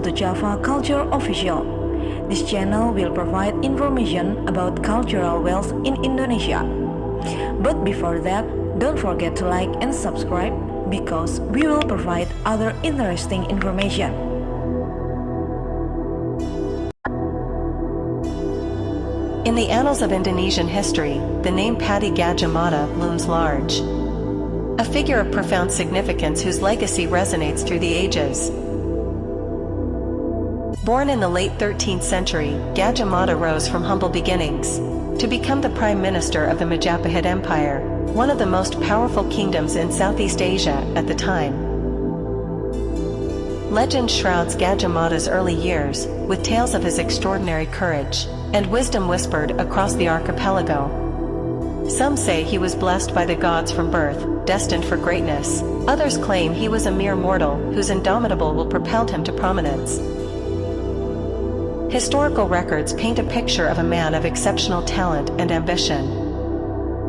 to Java Culture Official. This channel will provide information about cultural wealth in Indonesia. But before that, don't forget to like and subscribe because we will provide other interesting information. In the annals of Indonesian history, the name Patih Gajah Mada looms large. A figure of profound significance whose legacy resonates through the ages. Born in the late 13th century, Gajah Mada rose from humble beginnings to become the Prime Minister of the Majapahit Empire, one of the most powerful kingdoms in Southeast Asia at the time. Legend shrouds Gajah Mada's early years, with tales of his extraordinary courage and wisdom whispered across the archipelago. Some say he was blessed by the gods from birth, destined for greatness. Others claim he was a mere mortal, whose indomitable will propelled him to prominence. Historical records paint a picture of a man of exceptional talent and ambition.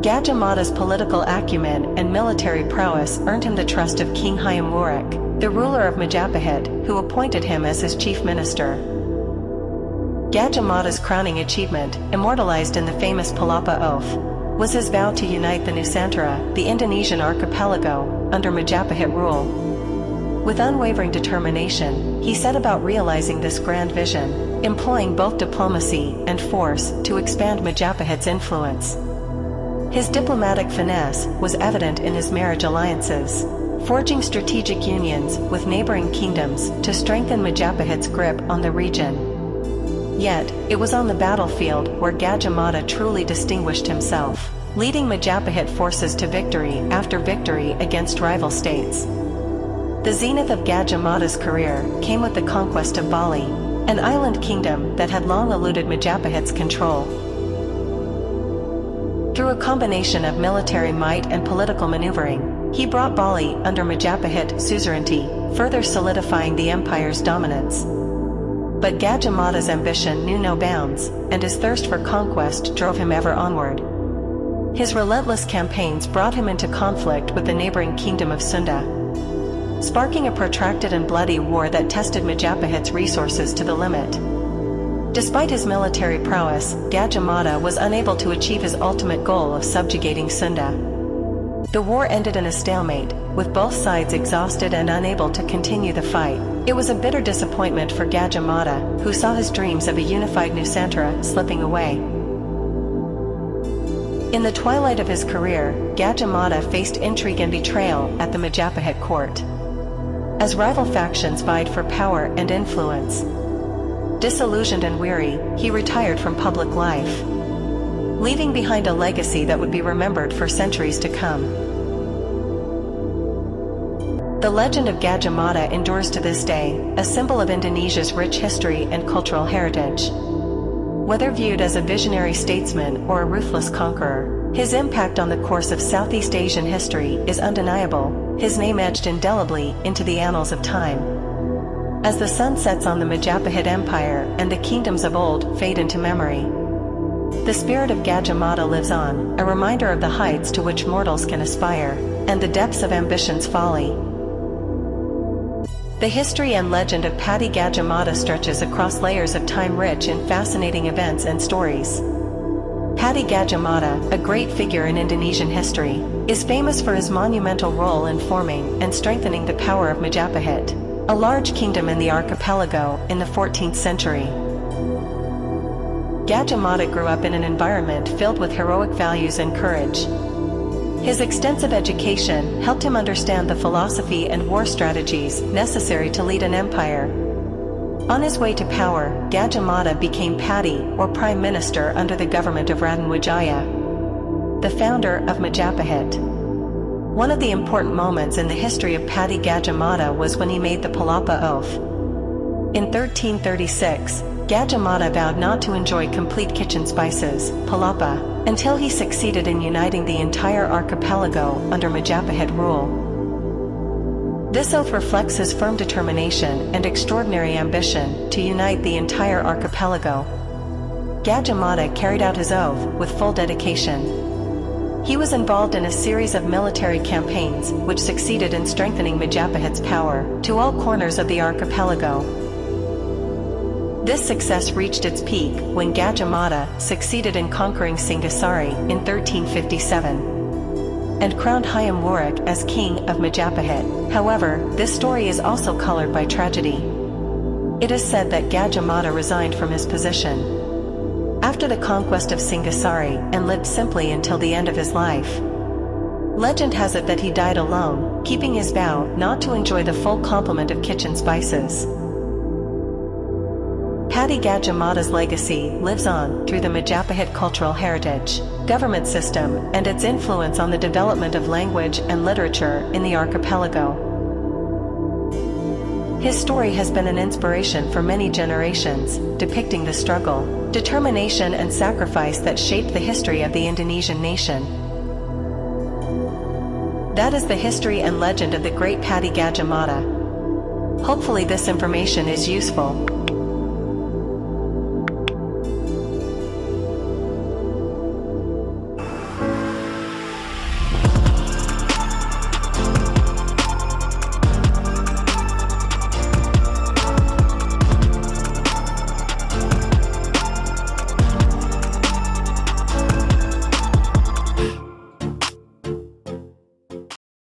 Gajah Mada's political acumen and military prowess earned him the trust of King Hayam Wuruk, the ruler of Majapahit, who appointed him as his chief minister. Gajah Mada's crowning achievement, immortalized in the famous Palapa Oath, was his vow to unite the Nusantara, the Indonesian archipelago, under Majapahit rule. With unwavering determination, he set about realizing this grand vision, employing both diplomacy and force to expand Majapahit's influence. His diplomatic finesse was evident in his marriage alliances, forging strategic unions with neighboring kingdoms to strengthen Majapahit's grip on the region. Yet, it was on the battlefield where Gajah Mada truly distinguished himself, leading Majapahit forces to victory after victory against rival states. The zenith of Gajah Mada's career came with the conquest of Bali, an island kingdom that had long eluded Majapahit's control. Through a combination of military might and political maneuvering, he brought Bali under Majapahit suzerainty, further solidifying the empire's dominance. But Gajah Mada's ambition knew no bounds, and his thirst for conquest drove him ever onward. His relentless campaigns brought him into conflict with the neighboring kingdom of Sunda, sparking a protracted and bloody war that tested Majapahit's resources to the limit. Despite his military prowess, Gajah Mada was unable to achieve his ultimate goal of subjugating Sunda. The war ended in a stalemate, with both sides exhausted and unable to continue the fight. It was a bitter disappointment for Gajah Mada, who saw his dreams of a unified Nusantara slipping away. In the twilight of his career, Gajah Mada faced intrigue and betrayal at the Majapahit court, as rival factions vied for power and influence. Disillusioned and weary, he retired from public life, leaving behind a legacy that would be remembered for centuries to come. The legend of Gajah Mada endures to this day, a symbol of Indonesia's rich history and cultural heritage. Whether viewed as a visionary statesman or a ruthless conqueror, his impact on the course of Southeast Asian history is undeniable, his name etched indelibly into the annals of time. As the sun sets on the Majapahit Empire and the kingdoms of old fade into memory, the spirit of Gajah Mada lives on, a reminder of the heights to which mortals can aspire, and the depths of ambition's folly. The history and legend of Patih Gajah Mada stretches across layers of time rich in fascinating events and stories. Patih Gajah Mada, a great figure in Indonesian history, is famous for his monumental role in forming and strengthening the power of Majapahit, a large kingdom in the archipelago in the 14th century. Gajah Mada grew up in an environment filled with heroic values and courage. His extensive education helped him understand the philosophy and war strategies necessary to lead an empire. On his way to power, Gajah Mada became Patih, or Prime Minister under the government of Raden Wijaya, the founder of Majapahit. One of the important moments in the history of Patih Gajah Mada was when he made the Palapa Oath. In 1336, Gajah Mada vowed not to enjoy complete kitchen spices, palapa, until he succeeded in uniting the entire archipelago under Majapahit rule. This oath reflects his firm determination and extraordinary ambition to unite the entire archipelago. Gajah Mada carried out his oath with full dedication. He was involved in a series of military campaigns which succeeded in strengthening Majapahit's power to all corners of the archipelago. This success reached its peak when Gajah Mada succeeded in conquering Singasari in 1357 and crowned Hayam Wuruk as king of Majapahit. However, this story is also colored by tragedy. It is said that Gajah Mada resigned from his position after the conquest of Singasari and lived simply until the end of his life. Legend has it that he died alone, keeping his vow not to enjoy the full complement of kitchen spices. Patih Gajah Mada's legacy lives on through the Majapahit cultural heritage, government system, and its influence on the development of language and literature in the archipelago. His story has been an inspiration for many generations, depicting the struggle, determination, and sacrifice that shaped the history of the Indonesian nation. That is the history and legend of the great Patih Gajah Mada. Hopefully this information is useful.